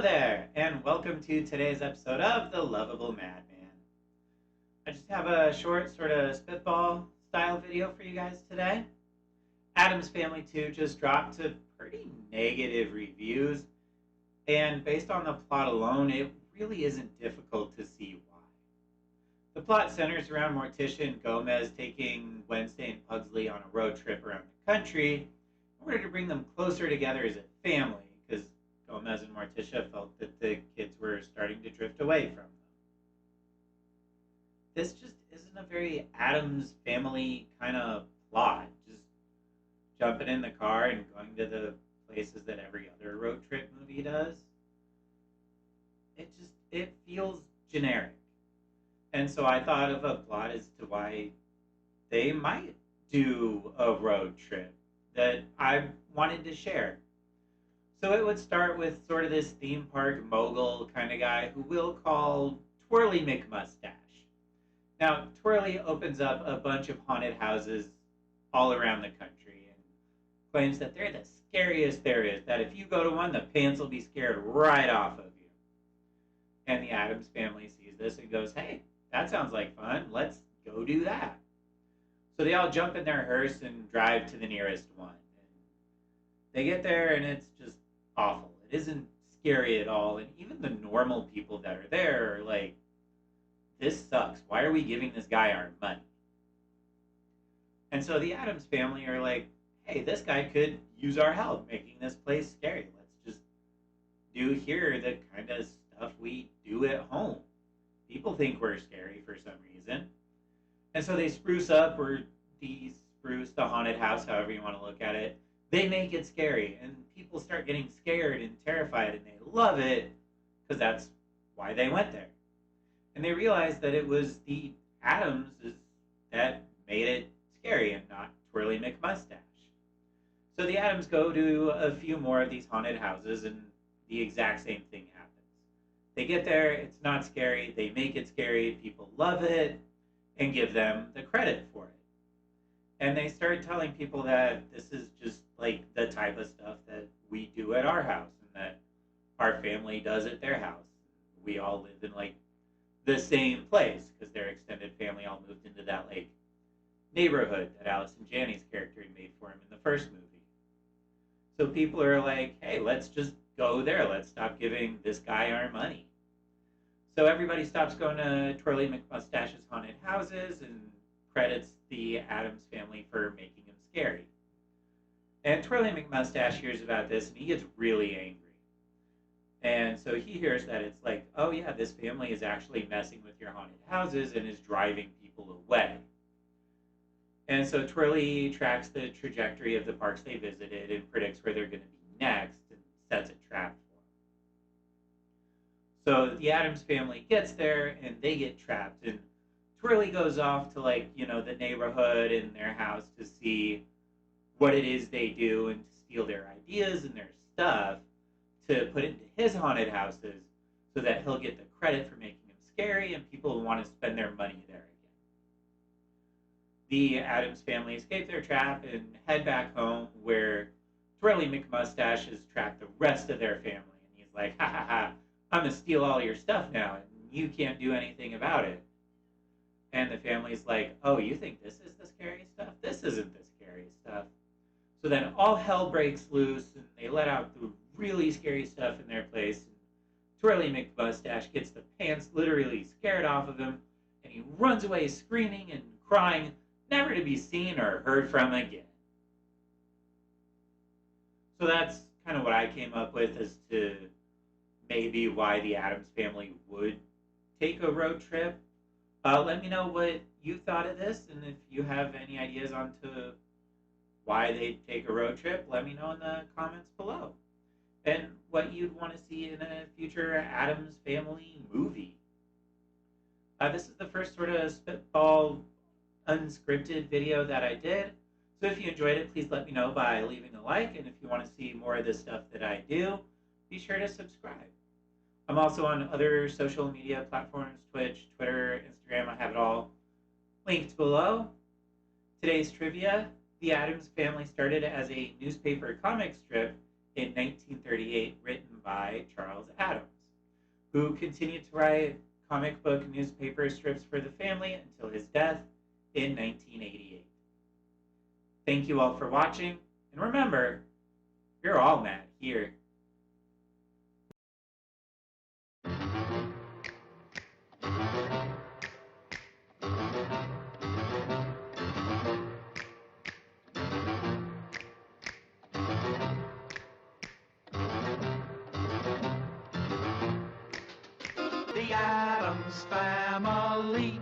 Hello there, and welcome to today's episode of The Lovable Madman. I just have a short, sort of spitball style video for you guys today. Addams Family 2 just dropped to pretty negative reviews, and based on the plot alone, it really isn't difficult to see why. The plot centers around Morticia and Gomez taking Wednesday and Pugsley on a road trip around the country in order to bring them closer together as a family, because Gomez and Morticia felt that the kids were starting to drift away from them. This just isn't a very Addams Family kind of plot. Just jumping in the car and going to the places that every other road trip movie does. It feels generic. And so I thought of a plot as to why they might do a road trip that I wanted to share. So it would start with sort of this theme park mogul kind of guy who we'll call Twirly McMustache. Now, Twirly opens up a bunch of haunted houses all around the country and claims that they're the scariest there is, that if you go to one, the pants will be scared right off of you. And the Addams Family sees this and goes, hey, that sounds like fun. Let's go do that. So they all jump in their hearse and drive to the nearest one. And they get there and it's just awful. It isn't scary at all. And even the normal people that are there are like, this sucks. Why are we giving this guy our money? And so the Addams Family are like, hey, this guy could use our help making this place scary. Let's just do here the kind of stuff we do at home. People think we're scary for some reason. And so they spruce up or de-spruce the haunted house, however you want to look at it. They make it scary, and people start getting scared and terrified, and they love it because that's why they went there. And they realize that it was the Addamses that made it scary and not Twirly McMustache. So the Addams go to a few more of these haunted houses, and the exact same thing happens. They get there, it's not scary, they make it scary, people love it, and give them the credit for it. And they start telling people that this is just like the type of stuff that we do at our house and that our family does at their house. We all live in like the same place because their extended family all moved into that like neighborhood that Allison Janney's character had made for him in the first movie. So people are like, hey, let's just go there. Let's stop giving this guy our money. So everybody stops going to Twirly McMustache's haunted houses and credits the Addams Family for making him scary. And Twirly McMustache hears about this and he gets really angry. And so he hears that it's like, oh yeah, this family is actually messing with your haunted houses and is driving people away. And so Twirly tracks the trajectory of the parks they visited and predicts where they're going to be next and sets a trap for them. So the Addams Family gets there and they get trapped, and Twirly goes off to like, the neighborhood and their house to see what it is they do and to steal their ideas and their stuff to put into his haunted houses so that he'll get the credit for making them scary and people will want to spend their money there again. The Addams Family escape their trap and head back home where Twirly McMustache has trapped the rest of their family. And he's like, ha ha ha, I'm going to steal all your stuff now and you can't do anything about it. And the family's like, oh, you think this is the scary stuff? This isn't the scary stuff. So then all hell breaks loose, and they let out the really scary stuff in their place. And Twirly McMustache gets the pants literally scared off of him, and he runs away screaming and crying, never to be seen or heard from again. So that's kind of what I came up with as to maybe why the Addams Family would take a road trip. Let me know what you thought of this, and if you have any ideas on to why they'd take a road trip, let me know in the comments below. And what you'd want to see in a future Addams Family movie. This is the first sort of spitball, unscripted video that I did. So if you enjoyed it, please let me know by leaving a like, and if you want to see more of the stuff that I do, be sure to subscribe. I'm also on other social media platforms, Twitch, Twitter, Instagram, I have it all linked below. Today's trivia: the Addams Family started as a newspaper comic strip in 1938, written by Charles Addams, who continued to write comic book newspaper strips for the family until his death in 1988. Thank you all for watching, and remember, you're all mad here. The Addams Family.